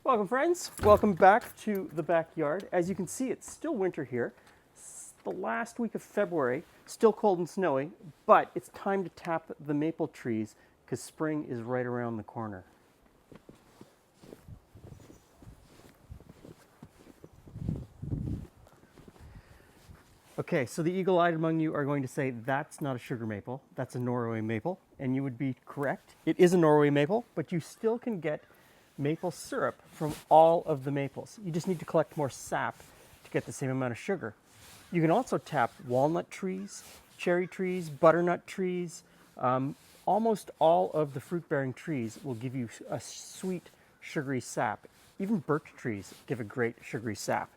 Welcome friends, welcome back to the backyard. As you can see, it's still winter here. It's the last week of February, still cold and snowy, but it's time to tap the maple trees because spring is right around the corner. Okay, so the eagle-eyed among you are going to say that's not a sugar maple, that's a Norway maple, and you would be correct. It is a Norway maple, but you still can get maple syrup from all of the maples. You just need to collect more sap to get the same amount of sugar. You can also tap walnut trees, cherry trees, butternut trees. Almost all of the fruit-bearing trees will give you a sweet, sugary sap. Even birch trees give a great sugary sap.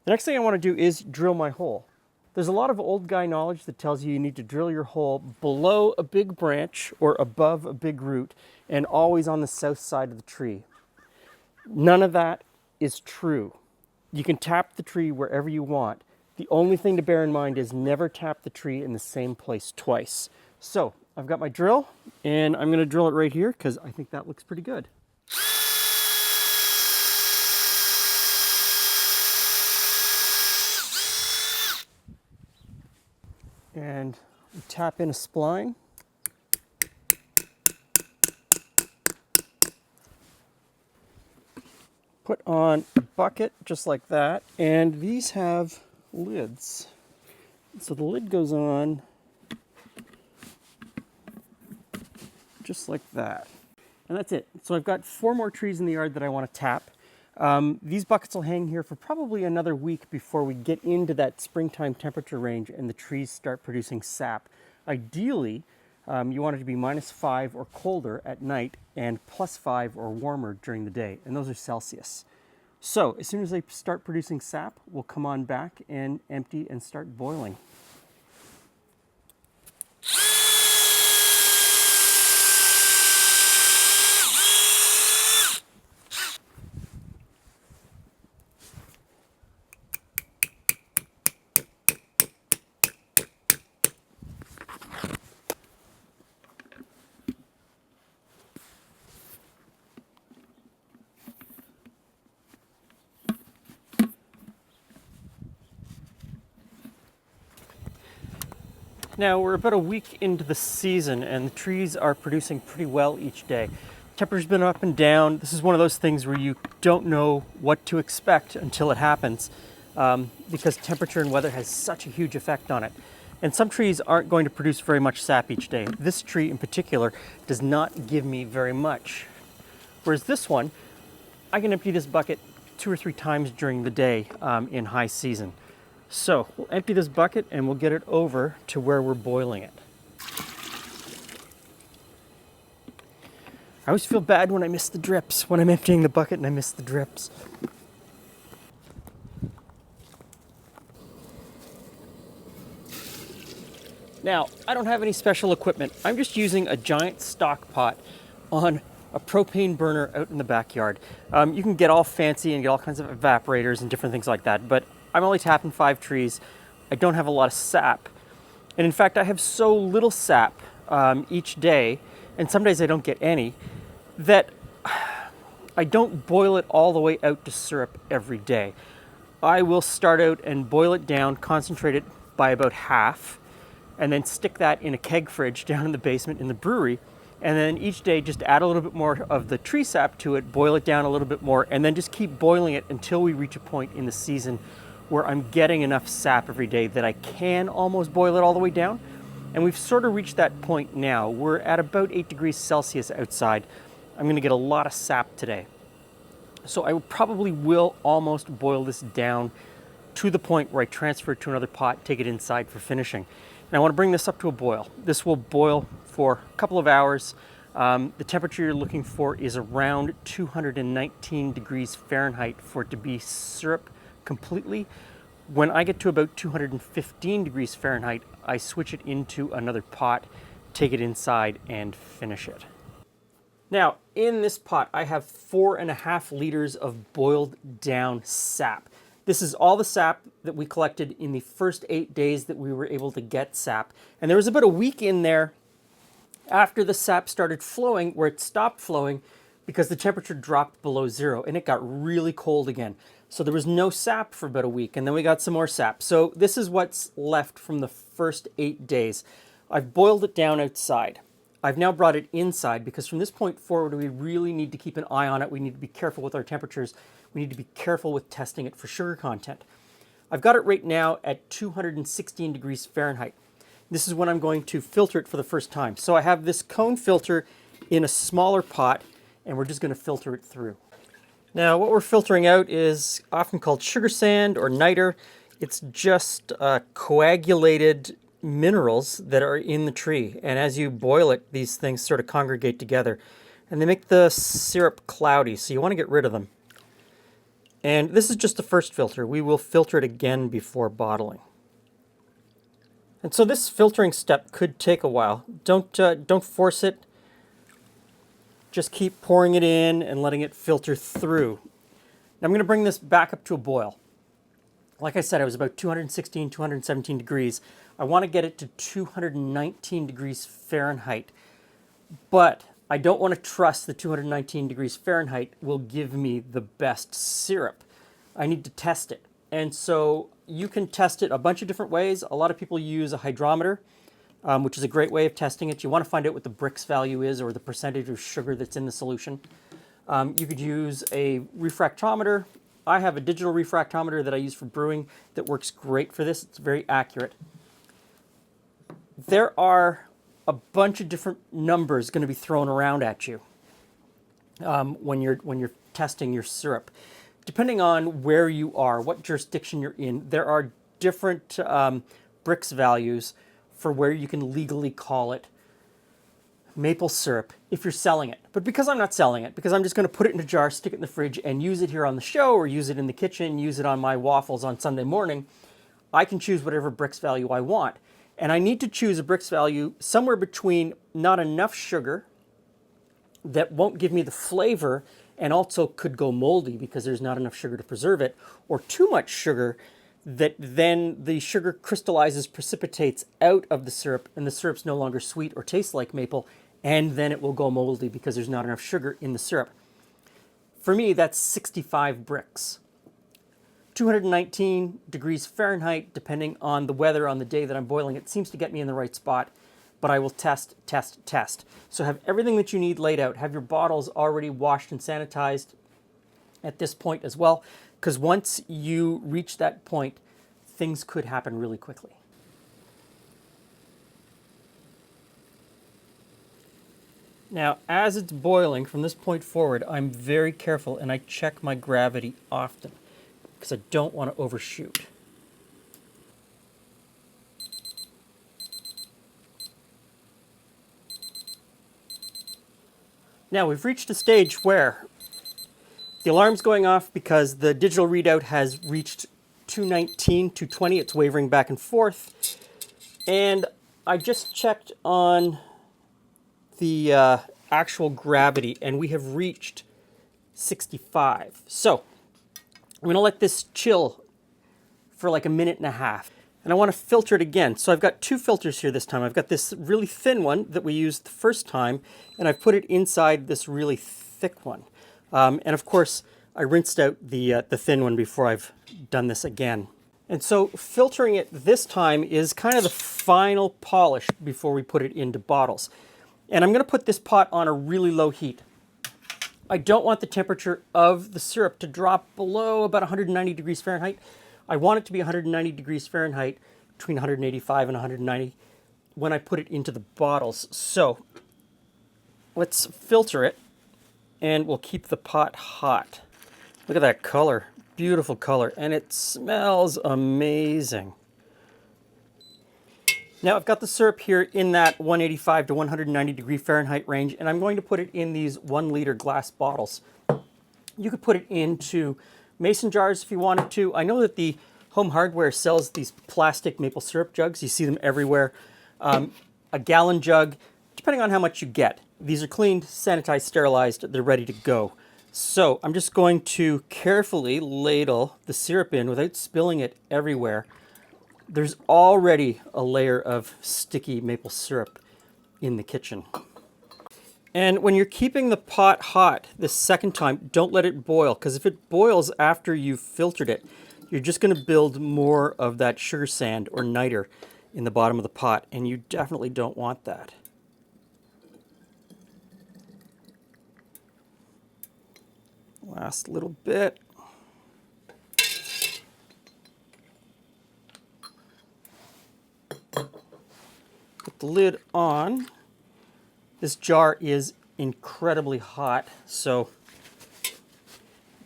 The next thing I want to do is drill my hole. There's a lot of old guy knowledge that tells you need to drill your hole below a big branch or above a big root and always on the south side of the tree. None of that is true. You can tap the tree wherever you want. The only thing to bear in mind is never tap the tree in the same place twice. So I've got my drill and I'm going to drill it right here because I think that looks pretty good. And we tap in a spline. Put on a bucket just like that, and these have lids. So the lid goes on just like that. And that's it. So I've got 4 more trees in the yard that I want to tap. These buckets will hang here for probably another week before we get into that springtime temperature range and the trees start producing sap. Ideally, you want it to be -5 or colder at night and +5 or warmer during the day, and those are Celsius. So as soon as they start producing sap, we'll come on back and empty and start boiling. Now we're about a week into the season and the trees are producing pretty well each day. Temperature's been up and down. This is one of those things where you don't know what to expect until it happens because temperature and weather has such a huge effect on it. And some trees aren't going to produce very much sap each day. This tree in particular does not give me very much. Whereas this one, I can empty this bucket 2 or 3 times during the day in high season. So we'll empty this bucket and we'll get it over to where we're boiling it. I always feel bad when I miss the drips, when I'm emptying the bucket and I miss the drips. Now, I don't have any special equipment. I'm just using a giant stock pot on a propane burner out in the backyard. You can get all fancy and get all kinds of evaporators and different things like that, but I'm only tapping 5 trees. I don't have a lot of sap. And in fact, I have so little sap each day, and some days I don't get any, that I don't boil it all the way out to syrup every day. I will start out and boil it down, concentrate it by about half, and then stick that in a keg fridge down in the basement in the brewery. And then each day just add a little bit more of the tree sap to it, boil it down a little bit more, and then just keep boiling it until we reach a point in the season where I'm getting enough sap every day that I can almost boil it all the way down. And we've sort of reached that point now. We're at about 8 degrees Celsius outside. I'm gonna get a lot of sap today. So I probably will almost boil this down to the point where I transfer it to another pot, take it inside for finishing. And I wanna bring this up to a boil. This will boil for a couple of hours. The temperature you're looking for is around 219 degrees Fahrenheit for it to be syrup completely. When I get to about 215 degrees Fahrenheit, I switch it into another pot, take it inside, and finish it. Now, in this pot, I have 4.5 liters of boiled down sap. This is all the sap that we collected in the first 8 days that we were able to get sap. And there was about a week in there after the sap started flowing where it stopped flowing because the temperature dropped below zero and it got really cold again. So there was no sap for about a week, and then we got some more sap. So this is what's left from the first 8 days. I've boiled it down outside. I've now brought it inside because from this point forward, we really need to keep an eye on it. We need to be careful with our temperatures. We need to be careful with testing it for sugar content. I've got it right now at 216 degrees Fahrenheit. This is when I'm going to filter it for the first time. So I have this cone filter in a smaller pot, and we're just going to filter it through. Now, what we're filtering out is often called sugar sand or niter. It's just coagulated minerals that are in the tree. And as you boil it, these things sort of congregate together. And they make the syrup cloudy, so you want to get rid of them. And this is just the first filter. We will filter it again before bottling. And so this filtering step could take a while. Don't force it. Just keep pouring it in and letting it filter through. Now I'm going to bring this back up to a boil. Like I said, it was about 216, 217 degrees. I want to get it to 219 degrees Fahrenheit. But I don't want to trust the 219 degrees Fahrenheit will give me the best syrup. I need to test it. And so you can test it a bunch of different ways. A lot of people use a hydrometer, which is a great way of testing it. You want to find out what the Brix value is, or the percentage of sugar that's in the solution. You could use a refractometer. I have a digital refractometer that I use for brewing that works great for this. It's very accurate. There are a bunch of different numbers going to be thrown around at you when you're testing your syrup. Depending on where you are, what jurisdiction you're in, there are different Brix values for where you can legally call it maple syrup if you're selling it. But because I'm not selling it, because I'm just going to put it in a jar, stick it in the fridge, and use it here on the show, or use it in the kitchen, use it on my waffles on Sunday morning, I can choose whatever Brix value I want. And I need to choose a Brix value somewhere between not enough sugar that won't give me the flavor and also could go moldy because there's not enough sugar to preserve it, or too much sugar that then the sugar crystallizes, precipitates out of the syrup, and the syrup's no longer sweet or tastes like maple, and then it will go moldy because there's not enough sugar in the syrup. For me, that's 65 Brix. 219 degrees Fahrenheit, depending on the weather on the day that I'm boiling it, seems to get me in the right spot, but I will test. So have everything that you need laid out. Have your bottles already washed and sanitized at this point as well, because once you reach that point, things could happen really quickly. Now, as it's boiling from this point forward, I'm very careful and I check my gravity often because I don't want to overshoot. Now we've reached a stage where the alarm's going off because the digital readout has reached 219, 220. It's wavering back and forth. And I just checked on the actual gravity, and we have reached 65. So I'm going to let this chill for like a minute and a half. And I want to filter it again. So I've got two filters here this time. I've got this really thin one that we used the first time, and I've put it inside this really thick one. And of course, I rinsed out the thin one before I've done this again. And so filtering it this time is kind of the final polish before we put it into bottles. And I'm going to put this pot on a really low heat. I don't want the temperature of the syrup to drop below about 190 degrees Fahrenheit. I want it to be 190 degrees Fahrenheit, between 185 and 190, when I put it into the bottles. So let's filter it, and we'll keep the pot hot. Look at that color, beautiful color, and it smells amazing. Now I've got the syrup here in that 185 to 190 degree Fahrenheit range, and I'm going to put it in these 1 liter glass bottles. You could put it into mason jars if you wanted to. I know that the Home Hardware sells these plastic maple syrup jugs. You see them everywhere. A gallon jug, depending on how much you get. These are cleaned, sanitized, sterilized. They're ready to go. So I'm just going to carefully ladle the syrup in without spilling it everywhere. There's already a layer of sticky maple syrup in the kitchen. And when you're keeping the pot hot the second time, don't let it boil, because if it boils after you've filtered it, you're just going to build more of that sugar sand or niter in the bottom of the pot, and you definitely don't want that. Last little bit. Put the lid on. This jar is incredibly hot, so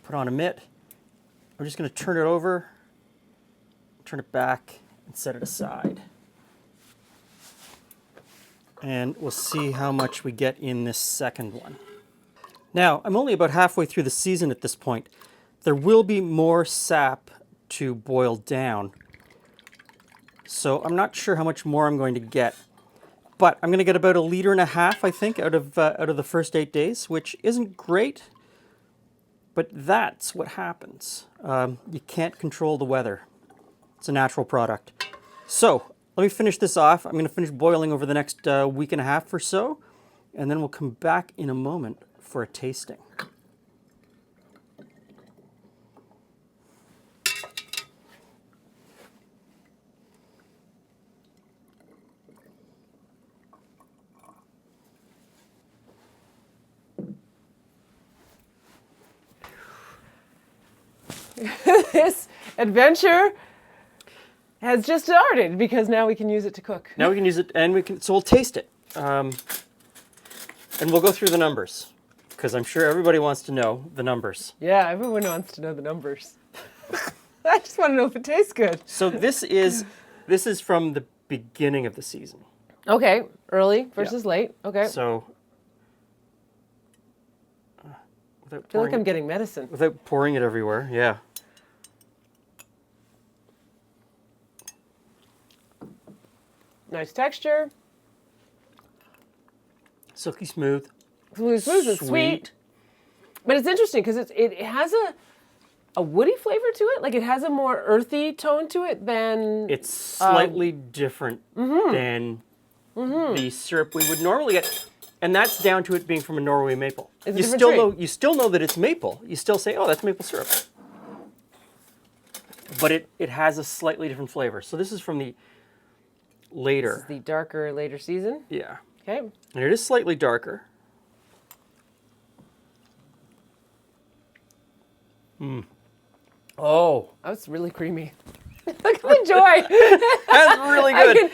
put on a mitt. I'm just going to turn it over, turn it back, and set it aside. And we'll see how much we get in this second one. Now, I'm only about halfway through the season at this point. There will be more sap to boil down, so I'm not sure how much more I'm going to get. But I'm going to get about 1.5 liters, I think, out of the first 8 days, which isn't great, but that's what happens. You can't control the weather. It's a natural product. So let me finish this off. I'm going to finish boiling over the next 1.5 weeks or so, and then we'll come back in a moment for a tasting. This adventure has just started because now we can use it to cook. Now we can use it, and so we'll taste it. And we'll go through the numbers, because I'm sure everybody wants to know the numbers. Yeah, everyone wants to know the numbers. I just want to know if it tastes good. So this is from the beginning of the season. Okay, early versus late. Okay. So I feel like I'm getting medicine. without pouring it everywhere, yeah. Nice texture. Silky smooth. Smooth and sweet. But it's interesting because it has a woody flavor to it. Like it has a more earthy tone to it than... It's slightly different than the syrup we would normally get. And that's down to it being from a Norway maple. It's a You different still trait. know you still know that it's maple. You still say, "Oh, that's maple syrup." But it has a slightly different flavor. So this is from the later. This is the darker, later season. Yeah. Okay. And it is slightly darker. Oh, Oh, it's really creamy. Look at the joy. that's really good.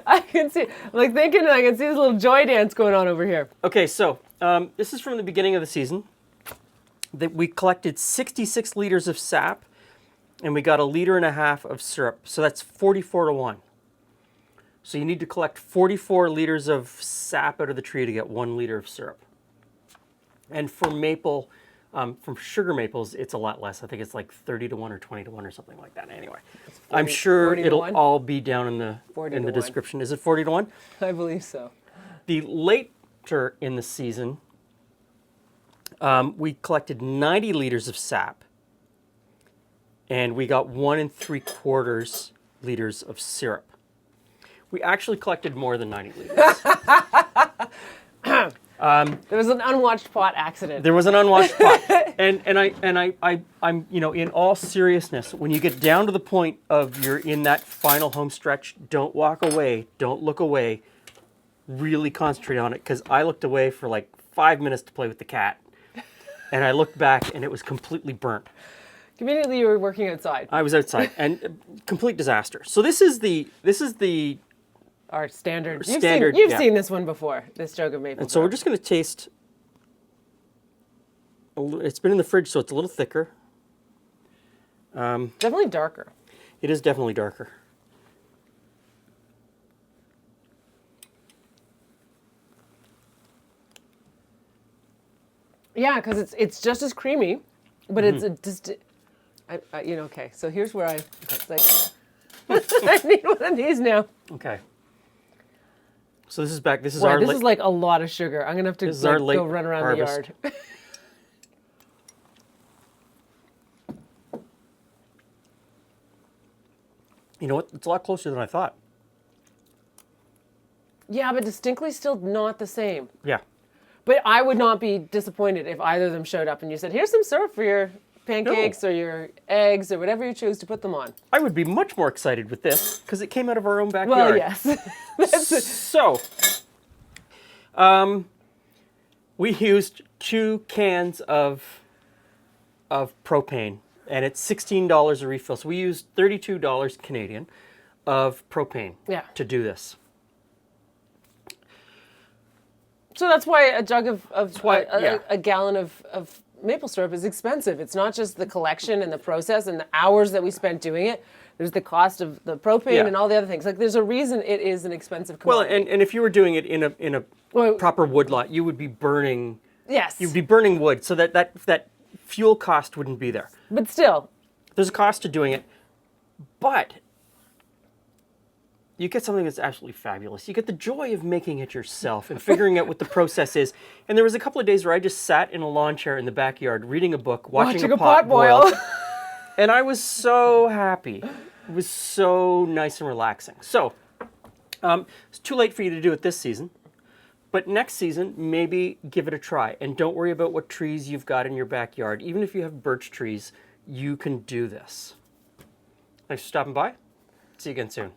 I can see, like thinking, I can see this little joy dance going on over here. Okay, so this is from the beginning of the season. That we collected 66 liters of sap, and we got 1.5 liters of syrup. So that's 44 to 1. So you need to collect 44 liters of sap out of the tree to get 1 liter of syrup. And for maple, from sugar maples, it's a lot less. I think it's like 30 to 1 or 20 to 1 or something like that. Anyway, 40, I'm sure 40 to it'll 1? all be down in the description. Is it 40 to 1? I believe so. The later in the season, we collected 90 liters of sap, and we got 1 3/4 liters of syrup. We actually collected more than 90 liters. There was an unwatched pot accident. There was an unwashed pot, and I'm in all seriousness, when you get down to the point of you're in that final home stretch, don't walk away, don't look away, really concentrate on it, because I looked away for like 5 minutes to play with the cat, and I looked back and it was completely burnt. Conveniently, you were working outside. I was outside, and complete disaster. So this is the Our standard. Standard, You've yeah. seen this one before. This jug of maple. And so we're syrup. just going to taste. It's been in the fridge, so it's a little thicker. Definitely darker. It is definitely darker. Yeah, because it's just as creamy, but it's okay. So here's where it's like I need one of these now. Okay. So this is back. This is Wow, our. this is like a lot of sugar. I'm gonna have to This is our late go run around harvest. the yard. You know what? It's a lot closer than I thought. Yeah, but distinctly still not the same. Yeah. But I would not be disappointed if either of them showed up and you said, here's some syrup for your pancakes or your eggs or whatever you choose to put them on. I would be much more excited with this because it came out of our own backyard. Well, yes. So, we used 2 cans of propane, and it's $16 a refill. So we used $32 Canadian of propane to do this. So that's why a jug of a gallon of maple syrup is expensive. It's not just the collection and the process and the hours that we spent doing it. There's the cost of the propane and all the other things. Like, there's a reason it is an expensive commodity. Well, and if you were doing it in a proper woodlot, you would be burning. Yes. You'd be burning wood, so that fuel cost wouldn't be there. But still, there's a cost to doing it, but you get something that's absolutely fabulous. You get the joy of making it yourself and figuring out what the process is. And there was a couple of days where I just sat in a lawn chair in the backyard reading a book, watching a pot boil. And I was so happy. It was so nice and relaxing. So, it's too late for you to do it this season. But next season, maybe give it a try. And don't worry about what trees you've got in your backyard. Even if you have birch trees, you can do this. Thanks for stopping by. See you again soon.